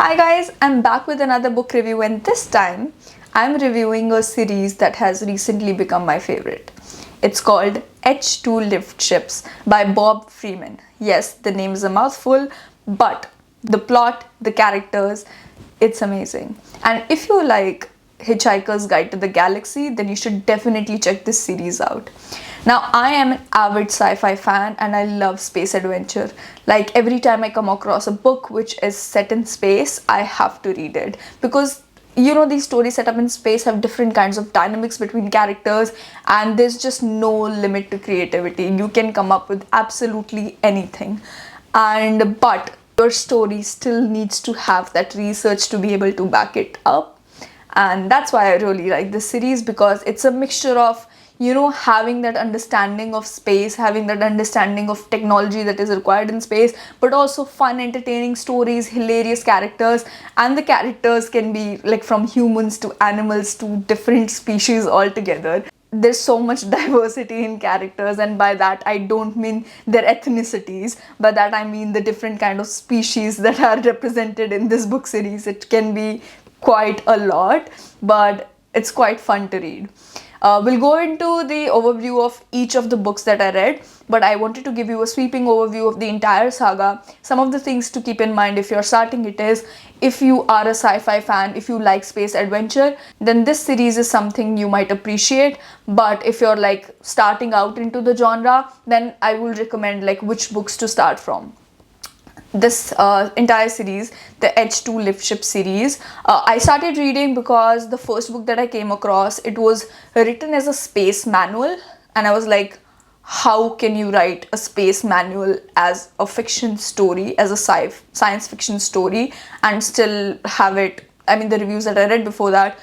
Hi guys, I'm back with another book review, and this time I'm reviewing a series that has recently become my favorite. It's called H2LiftShips by Bob Freeman. Yes, the name is a mouthful, but the plot, the characters, it's amazing. And if you like Hitchhiker's Guide to the Galaxy, then you should definitely check this series out. Now, I am an avid sci-fi fan and I love space adventure. Like every time I come across a book which is set in space, I have to read it because these stories set up in space have different kinds of dynamics between characters, and there's just no limit to creativity. You can come up with absolutely anything. But your story still needs to have that research to be able to back it up. And that's why I really like this series, because it's a mixture of having that understanding of space, having that understanding of technology that is required in space, but also fun, entertaining stories, hilarious characters. And the characters can be like from humans to animals to different species altogether. There's so much diversity in characters, and by that I don't mean their ethnicities, by that I mean the different kind of species that are represented in this book series. It can be quite a lot, but it's quite fun to read. We'll go into the overview of each of the books that I read, but I wanted to give you a sweeping overview of the entire saga. Some of the things to keep in mind if you're starting it is, if you are a sci-fi fan, if you like space adventure, then this series is something you might appreciate. But if you're like starting out into the genre, then I will recommend like which books to start from. This entire series, the H2LiftShips series, I started reading because the first book that I came across, it was written as a space manual, and I was like, how can you write a space manual as a fiction story, as a science fiction story, and still have it? I mean, the reviews that I read before that,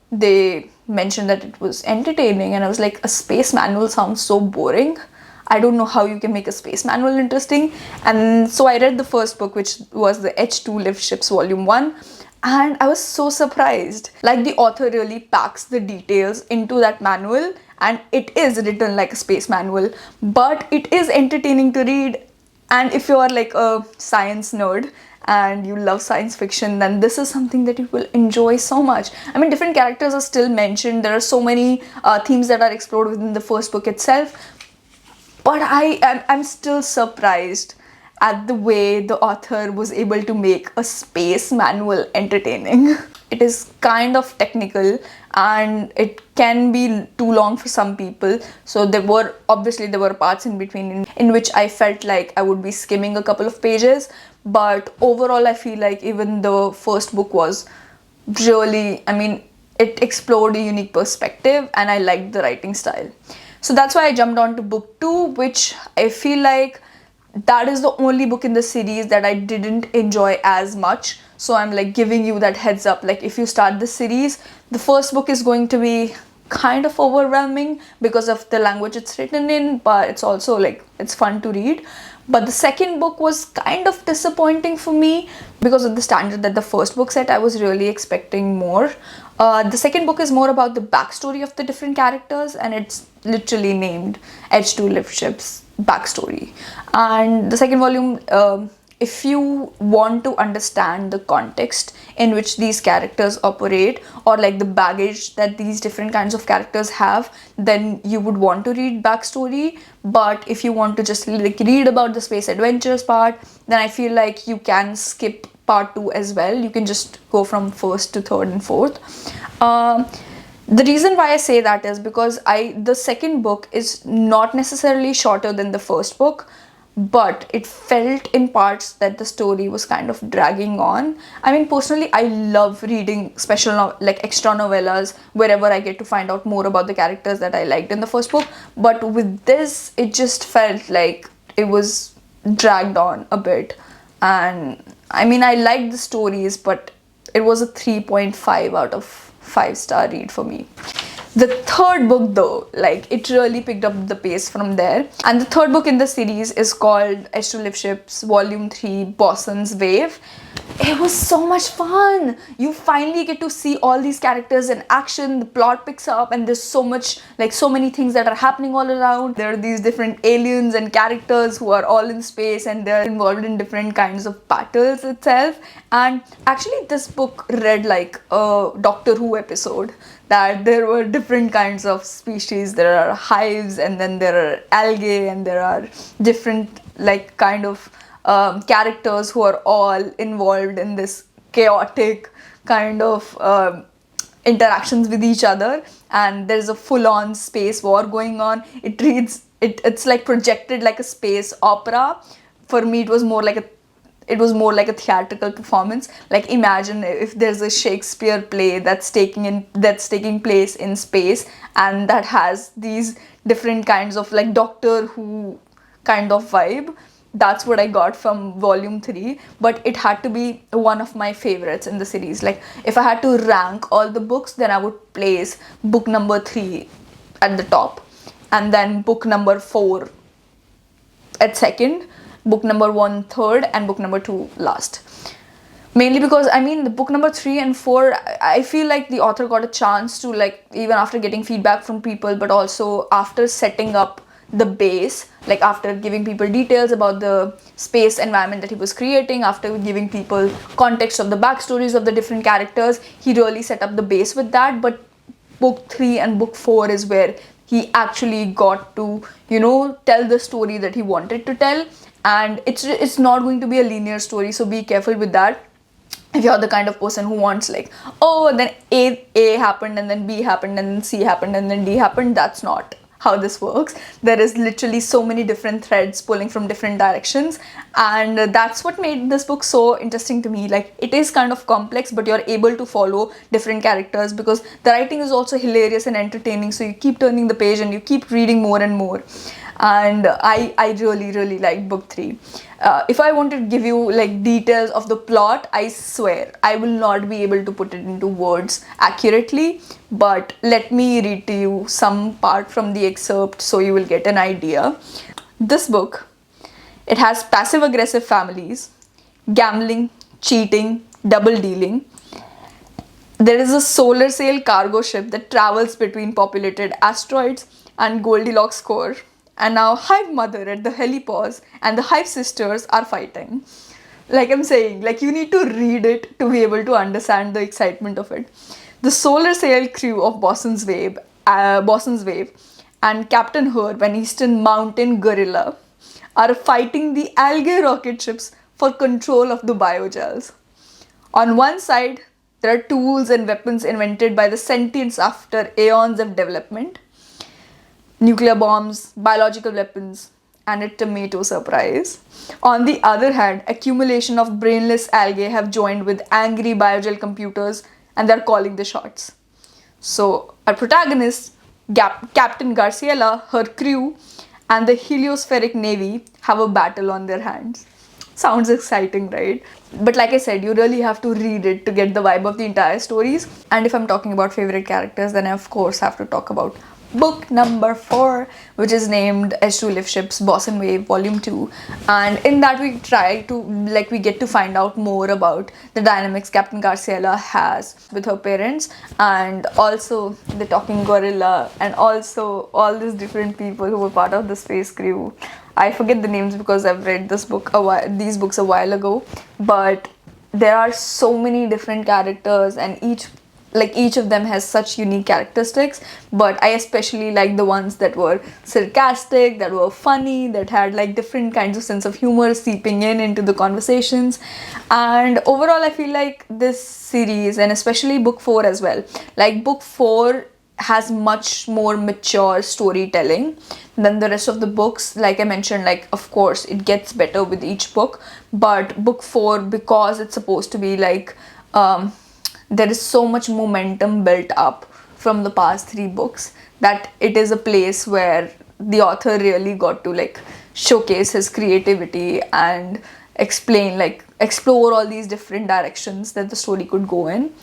they mentioned that it was entertaining, and I was like, a space manual sounds so boring. I don't know how you can make a space manual interesting. And so I read the first book, which was the H2LiftShips Volume 1, and I was so surprised. Like, the author really packs the details into that manual, and it is written like a space manual, but it is entertaining to read. And if you are like a science nerd and you love science fiction, then this is something that you will enjoy so much. I mean, different characters are still mentioned. There are so many themes that are explored within the first book itself. But I'm still surprised at the way the author was able to make a space manual entertaining. It is kind of technical and it can be too long for some people. So there were parts in between in which I felt like I would be skimming a couple of pages. But overall, I feel like even the first book was really, it explored a unique perspective, and I liked the writing style. So that's why I jumped on to book 2, which I feel like that is the only book in the series that I didn't enjoy as much. So I'm like giving you that heads up. Like, if you start the series, the first book is going to be kind of overwhelming because of the language it's written in, but it's also like, it's fun to read. But the second book was kind of disappointing for me because of the standard that the first book set. I was really expecting more. The second book is more about the backstory of the different characters, and it's literally named H2LiftShips Backstory. And the second volume, if you want to understand the context in which these characters operate, or like the baggage that these different kinds of characters have, then you would want to read backstory. But if you want to just like read about the space adventures part, then I feel like you can skip part 2 as well. You can just go from first to third and fourth. The reason why I say that is because the second book is not necessarily shorter than the first book, but it felt in parts that the story was kind of dragging on. I mean, personally, I love reading like extra novellas wherever I get to find out more about the characters that I liked in the first book. But with this, it just felt like it was dragged on a bit. And I mean, I liked the stories, but it was a 3.5 out of 5-star read for me. The third book though, like it really picked up the pace from there. And the third book in the series is called H2LiftShips Volume 3 Boston's Wave. It was so much fun. You finally get to see all these characters in action, the plot picks up, and there's so much, like so many things that are happening all around. There are these different aliens and characters who are all in space and they're involved in different kinds of battles itself. And actually this book read like a Doctor Who episode, that there were different kinds of species. There are hives, and then there are algae, and there are different like kind of characters who are all involved in this chaotic kind of interactions with each other, and there's a full-on space war going on. It's like projected like a space opera. For me it was more like a theatrical performance. Like imagine if there's a Shakespeare play that's taking place in space, and that has these different kinds of like Doctor Who kind of vibe. That's what I got from volume 3, but it had to be one of my favorites in the series. Like if I had to rank all the books, then I would place book number 3 at the top, and then book number 4 at second, book number 1 third, and book number 2 last. Mainly because I mean the book number 3 and 4, I feel like the author got a chance to, like, even after getting feedback from people, but also after setting up the base, like after giving people details about the space environment that he was creating, after giving people context of the backstories of the different characters, he really set up the base with that. But book 3 and book 4 is where he actually got to, you know, tell the story that he wanted to tell. And it's not going to be a linear story, so be careful with that. If you're the kind of person who wants like, oh, then A happened, and then B happened, and then C happened, and then D happened, that's not how this works. There is literally so many different threads pulling from different directions, and that's what made this book so interesting to me. Like it is kind of complex, but you're able to follow different characters because the writing is also hilarious and entertaining, so you keep turning the page and you keep reading more and more. And I really liked book 3. If I want to give you like details of the plot, I swear I will not be able to put it into words accurately, but let me read to you some part from the excerpt so you will get an idea. This book, it has passive aggressive families, gambling, cheating, double dealing. There is a solar sail cargo ship that travels between populated asteroids and Goldilocks core. And now Hive Mother at the helipause and the Hive Sisters are fighting. Like I'm saying, like you need to read it to be able to understand the excitement of it. The solar sail crew of Boston's Wave and Captain Herb, an Eastern Mountain gorilla, are fighting the algae rocket ships for control of the biogels. On one side, there are tools and weapons invented by the sentients after aeons of development. Nuclear bombs, biological weapons, and a tomato surprise. On the other hand, accumulation of brainless algae have joined with angry biogel computers, and they're calling the shots. So our protagonist, Captain Garciela, her crew, and the heliospheric navy have a battle on their hands. Sounds exciting, right? But like I said, you really have to read it to get the vibe of the entire stories. And if I'm talking about favorite characters, then I of course have to talk about book number 4, which is named H2LiftShips Boston Wave Volume 2. And in that we get to find out more about the dynamics Captain Garciela has with her parents, and also the talking gorilla, and also all these different people who were part of the space crew. I forget the names because I've read these books a while ago, but there are so many different characters, and each of them has such unique characteristics. But I especially like the ones that were sarcastic, that were funny, that had like different kinds of sense of humor seeping into the conversations. And overall I feel like this series, and especially book 4 as well, like book 4 has much more mature storytelling than the rest of the books. Like I mentioned, like of course it gets better with each book, but book 4, because it's supposed to be like there is so much momentum built up from the past 3 books that it is a place where the author really got to like showcase his creativity and explore all these different directions that the story could go in.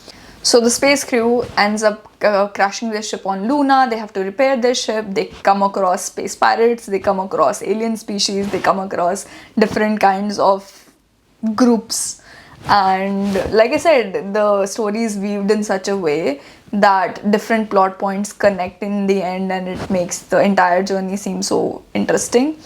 So the space crew ends up crashing their ship on Luna. They have to repair their ship. They come across space pirates. They come across alien species. They come across different kinds of groups. And like I said, the story is weaved in such a way that different plot points connect in the end, and it makes the entire journey seem so interesting.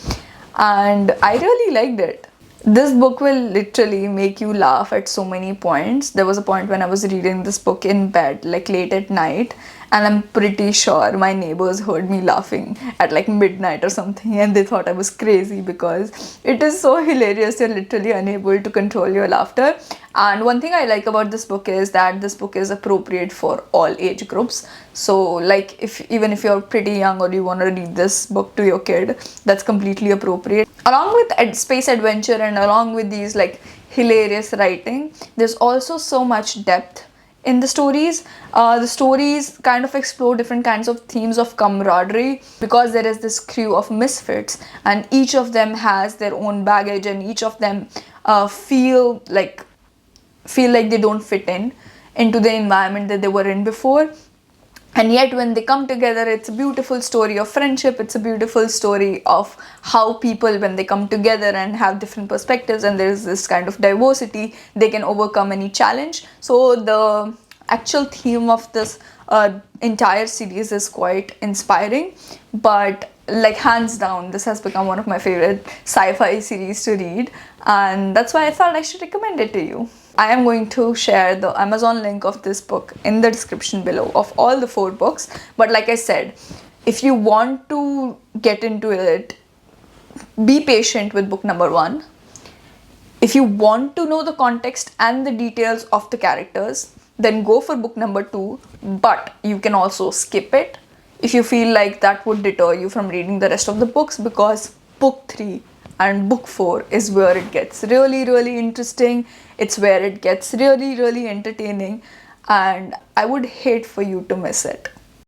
And I really liked it. This book will literally make you laugh at so many points. There was a point when I was reading this book in bed, like late at night, and I'm pretty sure my neighbors heard me laughing at like midnight or something, and they thought I was crazy because it is so hilarious. You're literally unable to control your laughter. And one thing I like about this book is that this book is appropriate for all age groups. So like even if you're pretty young or you want to read this book to your kid, that's completely appropriate. Along with space adventure and along with these like hilarious writing, there's also so much depth in the stories. The stories kind of explore different kinds of themes of camaraderie, because there is this crew of misfits and each of them has their own baggage, and each of them feel like they don't fit into the environment that they were in before. And yet when they come together, it's a beautiful story of friendship. It's a beautiful story of how people, when they come together and have different perspectives and there's this kind of diversity, they can overcome any challenge. So the actual theme of this entire series is quite inspiring. But like hands down, this has become one of my favorite sci-fi series to read, and that's why I thought I should recommend it to you. I am going to share the Amazon link of this book in the description below of all the 4 books. But like I said, if you want to get into it, be patient with book number 1. If you want to know the context and the details of the characters, then go for book number 2, but you can also skip it if you feel like that would deter you from reading the rest of the books, because book 3 and book 4 is where it gets really, really interesting. It's where it gets really, really entertaining, and I would hate for you to miss it.